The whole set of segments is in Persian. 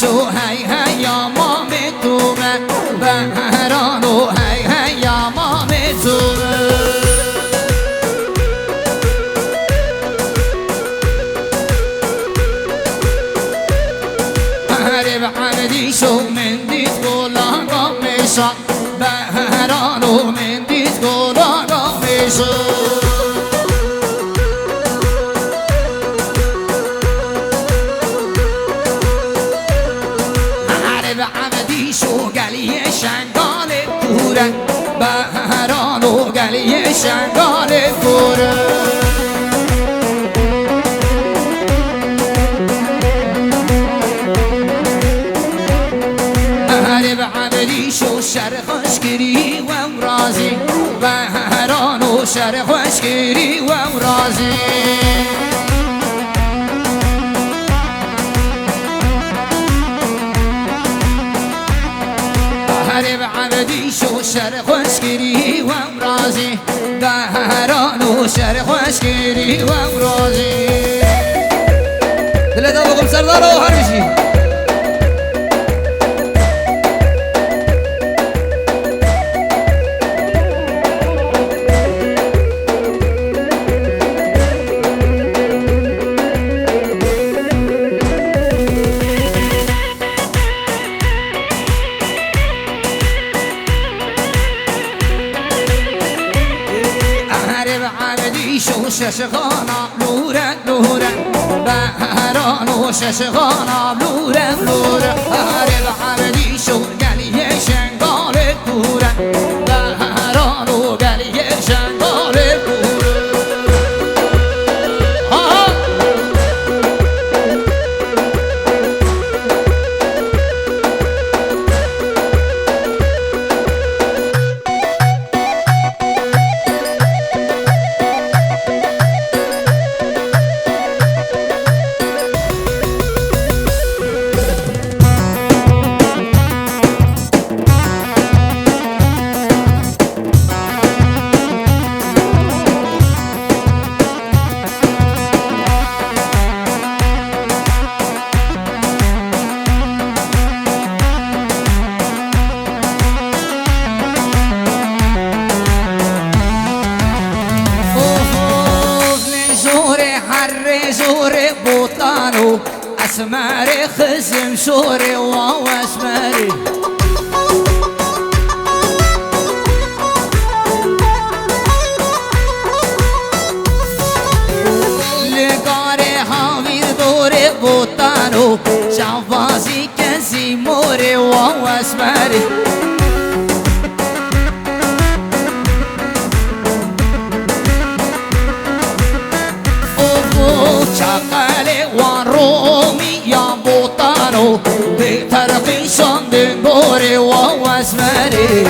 شو هی هی یا مام تومه بهرانو هی هی یا مام تومه هرب عبدی شو من دید گلاغا میشا بهرانو من دید گلاغا میشا شو گلی شنگال کوره بهرانو گلی شنگال کوره هرب عبدی شو شر خوشگری و رازی بهرانو شر خوشگری و رازی هرب عبدی شو شر خوشگری و امرازی بهرانو شر خوشگری و امرازی دلتا بگم سردارو هر بشی شو ششغانا لورا لورا بهرانو ششغانا لورا لورا هرب عبدی شو گلی شنگال کورا بهرانو گلی شنگال کورا زور بوطانو اسماري خزم شوري واو اسماري لقاري حامير دور بوطانو شعبازي كنسي موري واو اسماري شغالي ورومي يا بوطانو بترقي شندنبوري وهو اسمري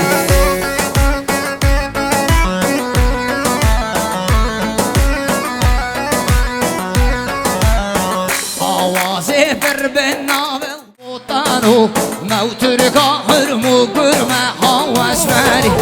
آوازي بربنا بوطانو موتركا هرمو قرمة هو اسمري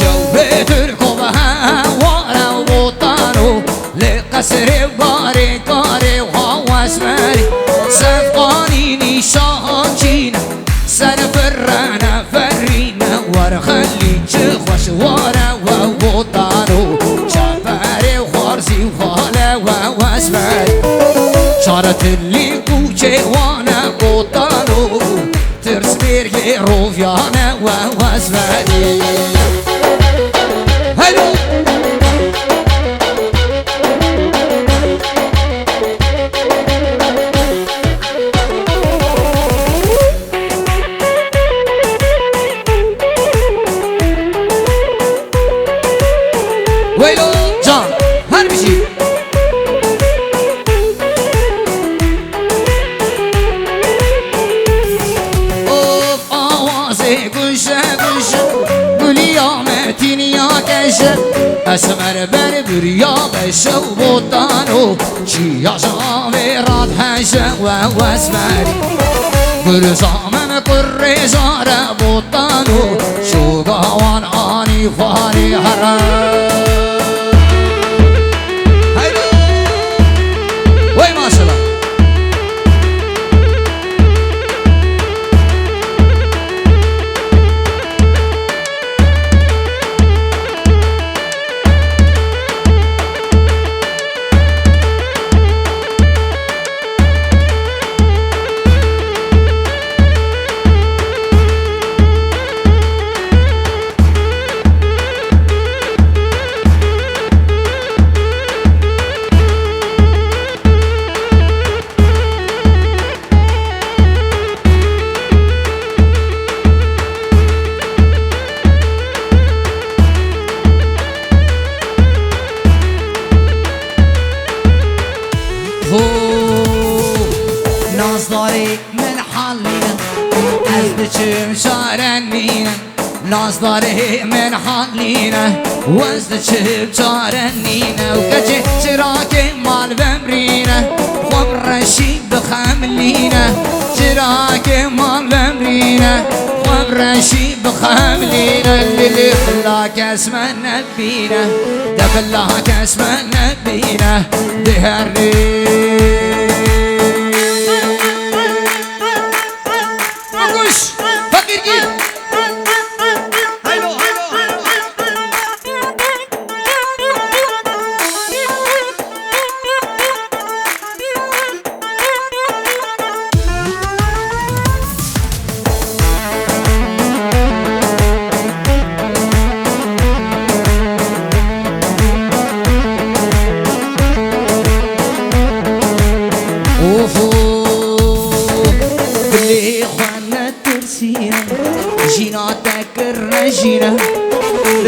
جو تركو بها ورا بوطانو لقصر باري كاري وهو اسمري سفقاني نشان جينا سنفرنا فرينا ورخلي تخوش ورا ووطانو شفاري وخارزي وخالا وهو اسمري شارت اللي كوشي وانا بوطانو ترسمير روفيانا وهو اسمري هلو ويلو جان هر بشي اوف آوازي قشة قشة قولي يا متين يا كشة اسمر بربر يا بشة وبوطانو شي يا شامي راد حشة وهو اسمري برزامن قريزار بوطانو شو قوان آني فاني حرام نازداری من حالینه از دچم شارنینه نازداری من حالینه و از دچم شارنینه و کجه چراک مال بمرینه خب رشید بخملینه چراک مال بمرینه خب رشید بخملینه اللي خلاك اسمه نبينه دبلاك اسمه نبينه دهري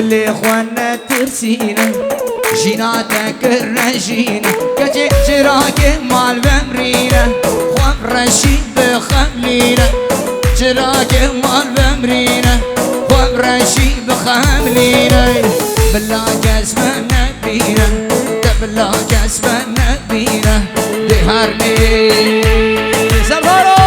اللي اخوانا ترسينا جيناتك الرجينا كجي جراك مال بمرينا خواب رشيد بخملينا جراك مال بمرينا خواب رشيد بخملينا بلاك اسمه نبينا بلاك اسمه نبينا بهرني زبارو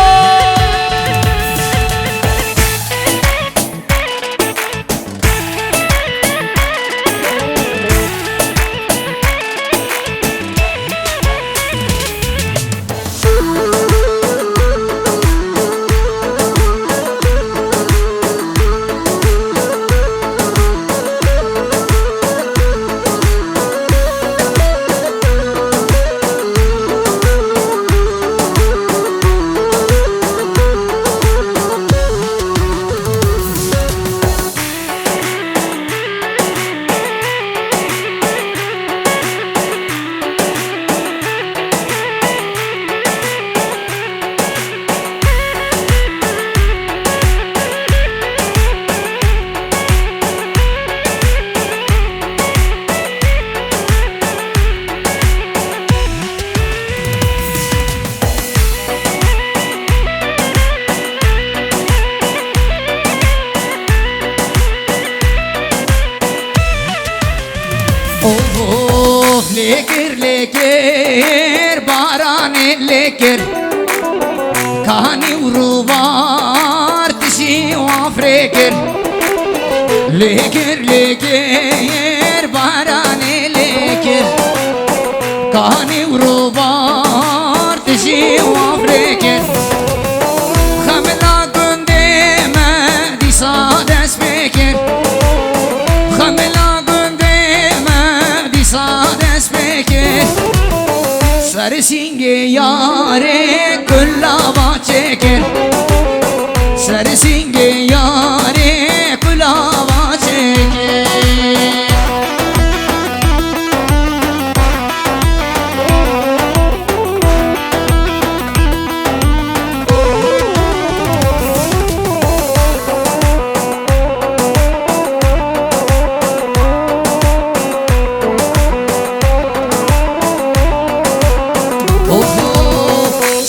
لكر لكر باران لكر كاني وروبار تشي وافريكر لكر لكر باران لكر كاني وروبار تشي وافريكر خملا قندي ما دي صادس بكر خملا سر سینگ یاره کلابا چکر سر سینگ یاره کلابا چکر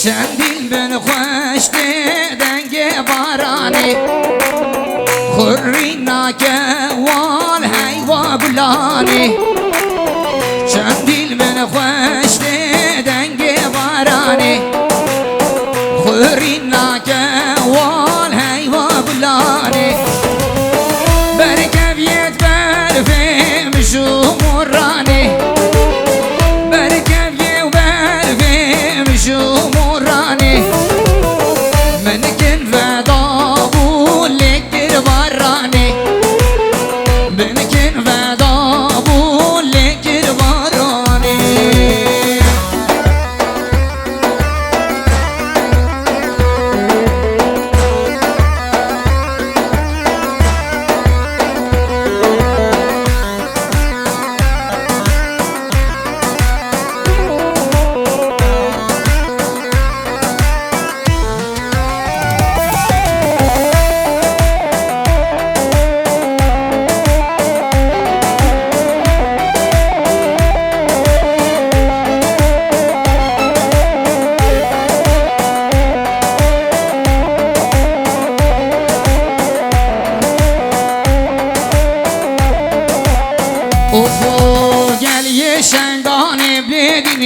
چندین بن خوش دنگ بارانی خوری ناکه وال حیوا گلانی چندین بن خوش دنگ بارانی خوری ناکه وال حیوا گلانی برکبیت برفه مشو مرانی برکبیت برفه مشو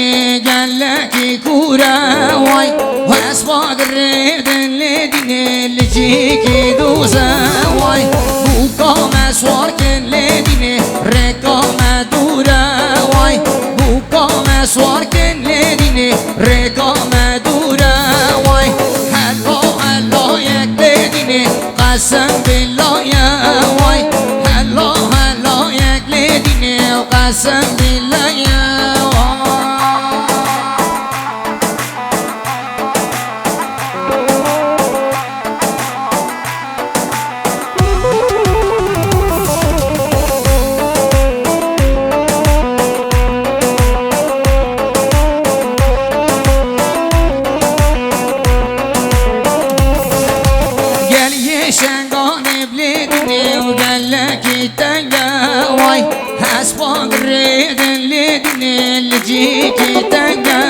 دینه گلکی کورا وای و اسباق ریدن لدینه لجیکی دوزه وای بوکام اسوار کن لدینه رکام دورا وای بوکام اسوار کن لدینه رکام دورا وای هلا هلا یک لدینه قسم بالله یا وای هلا هلا یک لدینه قسم بالله یا شنگانه بلیدنه و گلکی تنگه وای حسبان ریدن لیدنه لجیکی تنگه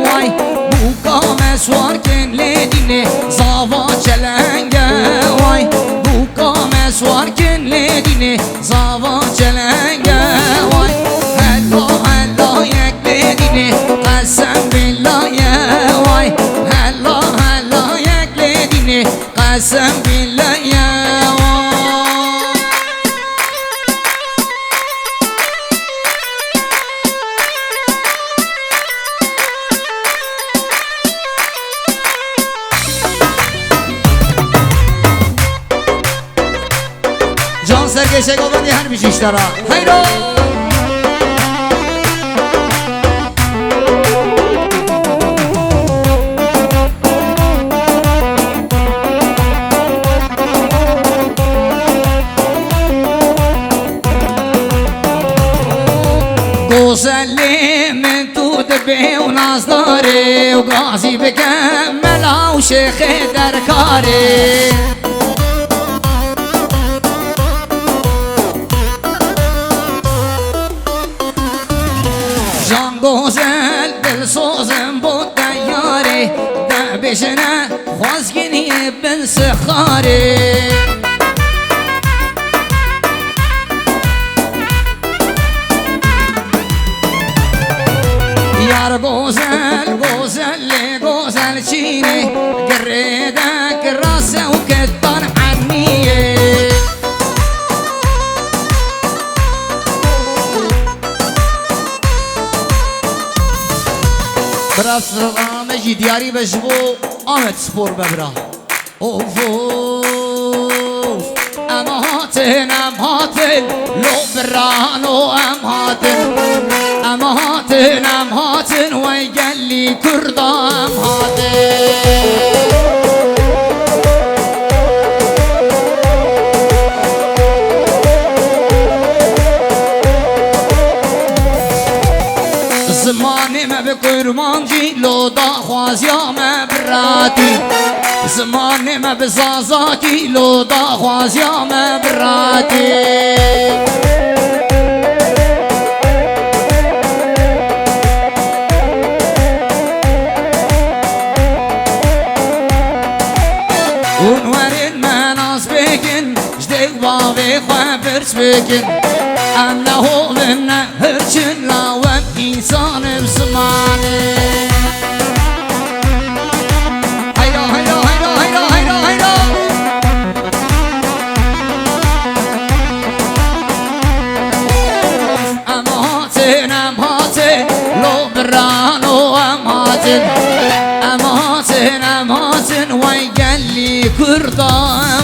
وای بوکام اسوار کن لیدنه زاوا چلنگه وای بوکام اسوار کن لیدنه زاوا چلنگه وای هلا هلا یک لیدنه قسم بالله یا وای هلا هلا یک لیدنه قسم بالله جان سرکشه گوبندی هر بیشیش دارا هیرو گوزلی من تو دبی و ناز داری و گازی بکمل و شیخ در کاری جان گوزل دل سوزم بود دیاری ده بشنه خوزگینی بن سخاری یار گوزل گوزل گوزل چینه گریدک راسه و کتان عنیه براس رامجی دیاری بجبو آمد سپور ببرا اوف اوف ام هاتن لو برانو ام هاتن وی گلی کردا ام هاتن زمانی ما بقرمان جی لو دا خوازیا ما براتی زمانی ما بزازا کی لو دا خوازیا ما براتی اونورین مناس بکن جدی بابی خواه برس بکن انه من هرچن لاوم انسان بزمانه هیرا هیرا هیرا هیرا هیرا هیرا ام هاتن لو برانو ام هاتن وی گلی کردا